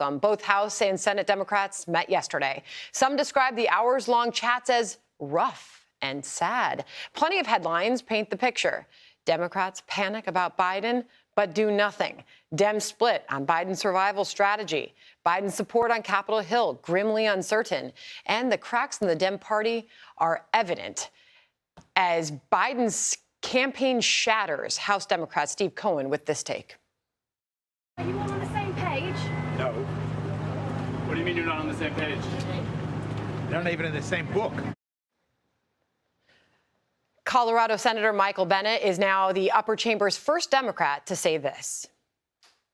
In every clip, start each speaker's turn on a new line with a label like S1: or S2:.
S1: Both House and Senate Democrats met yesterday. Some describe the hours-long chats as rough and sad. Plenty of headlines paint the picture. Democrats panic about Biden, but do nothing. Dems split on Biden's survival strategy. Biden's support on Capitol Hill grimly uncertain. And the cracks in the Dem party are evident as Biden's campaign shatters. House Democrat Steve Cohen with this take.
S2: Are you all on the same page?
S3: No. What do you mean you're not on the same page? They're not even in the same book.
S1: Colorado Senator Michael Bennet is now the upper chamber's first Democrat to say this.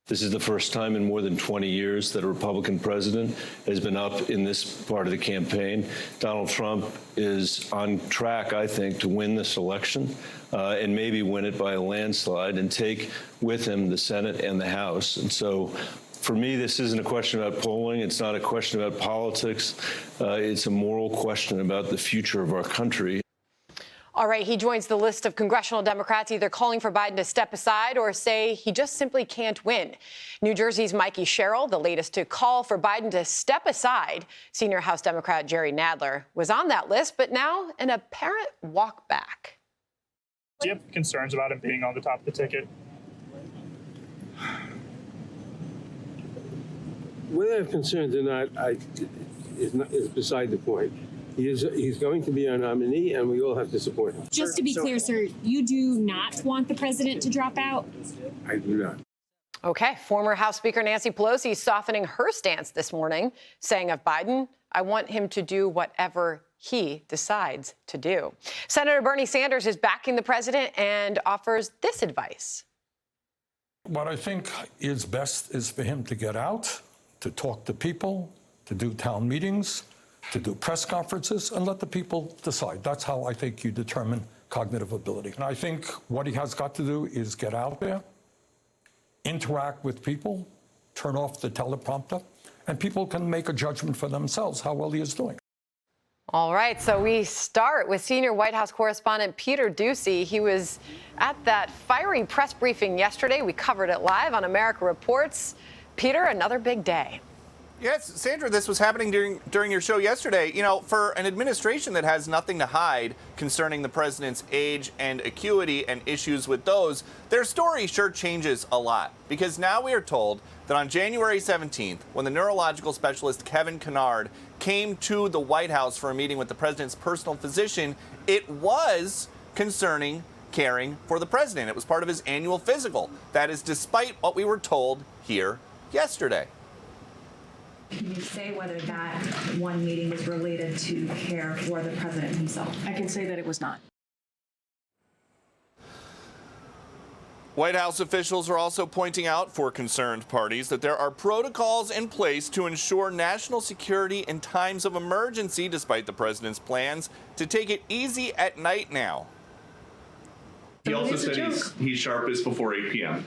S4: This is the first time in more than 20 years that a Republican president has been up in this part of the campaign. Donald Trump is on track, I think, to win this election and maybe win it by a landslide and take with him the Senate and the House. And so for me, this isn't a question about polling. It's not a question about politics. It's a moral question about the future of our country.
S1: All right, he joins the list of congressional Democrats either calling for Biden to step aside or say he just simply can't win. New Jersey's Mikey Sherrill, the latest to call for Biden to step aside. Senior House Democrat Jerry Nadler was on that list, but now an apparent walk back.
S5: Do you have concerns about him being on the top of the ticket?
S6: Whether I have concerns or not, is beside the point. He's going to be our nominee, and we all have to support him.
S2: Just to be clear, sir, you do not want the president to drop out?
S6: I do not.
S1: Okay, former House Speaker Nancy Pelosi softening her stance this morning, saying of Biden, I want him to do whatever he decides to do. Senator Bernie Sanders is backing the president and offers this advice.
S7: What I think is best is for him to get out, to talk to people, to do town meetings, to do press conferences, and let the people decide. That's how I think you determine cognitive ability. And I think what he has got to do is get out there, interact with people, turn off the teleprompter, and people can make a judgment for themselves how well he is doing.
S1: All right, so we start with senior White House correspondent Peter Doocy. He was at that fiery press briefing yesterday. We covered it live on America Reports. Peter, another big day.
S8: Yes, Sandra, this was happening during your show yesterday. You know, for an administration that has nothing to hide concerning the president's age and acuity and issues with those, their story sure changes a lot. Because now we are told that on January 17th, when the neurological specialist Kevin Kennard came to the White House for a meeting with the president's personal physician, it was concerning caring for the president. It was part of his annual physical. That is despite what we were told here yesterday.
S9: Can you say whether that one meeting was related to care for the president himself?
S2: I can say that it was not.
S8: White House officials are also pointing out for concerned parties that there are protocols in place to ensure national security in times of emergency, despite the president's plans to take it easy at night now.
S10: He also said he's sharpest before 8 p.m.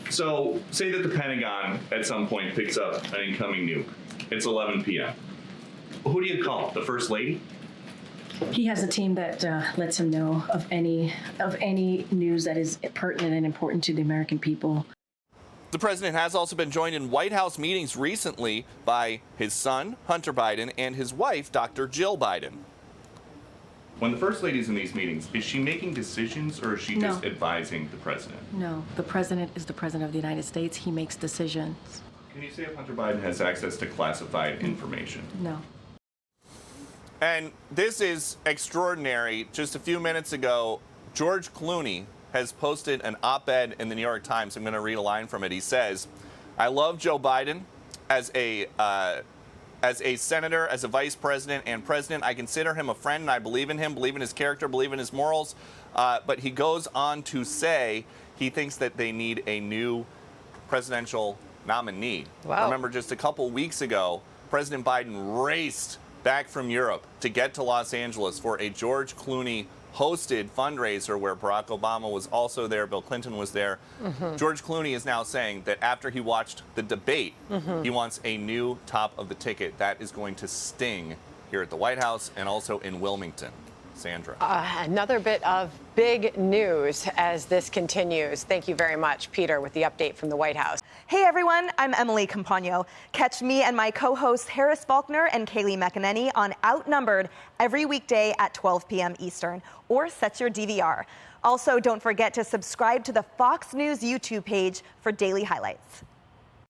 S10: So say that the Pentagon at some point picks up an incoming nuke. It's 11 p.m. Who do you call? The First Lady?
S11: He has a team that lets him know of any news that is pertinent and important to the American people.
S8: The president has also been joined in White House meetings recently by his son, Hunter Biden, and his wife, Dr. Jill Biden.
S10: When the First Lady's in these meetings, is she making decisions or is she just advising the president?
S11: No, the president is the president of the United States. He makes decisions.
S10: Can you say if Hunter Biden has access to classified information?
S11: No.
S8: And this is extraordinary. Just a few minutes ago, George Clooney has posted an op-ed in the New York Times. I'm going to read a line from it. He says, I love Joe Biden as a senator, as a vice president and president. I consider him a friend, and I believe in him, believe in his character, believe in his morals. But he goes on to say he thinks that they need a new presidential nominee.
S1: Wow.
S8: Remember, just a couple weeks ago, President Biden raced back from Europe to get to Los Angeles for a George Clooney hosted fundraiser where Barack Obama was also there, Bill Clinton was there. George Clooney is now saying that after he watched the debate, he wants a new top of the ticket that is going to sting here at the White House and also in Wilmington. Sandra.
S1: Another bit of big news as this continues. Thank you very much, Peter, with the update from the White House.
S12: Hey everyone, I'm Emily Campagno. Catch me and my co-hosts Harris Faulkner and Kaylee McEnany on Outnumbered every weekday at 12 p.m. Eastern, or set your DVR. Also, don't forget to subscribe to the Fox News YouTube page for daily highlights.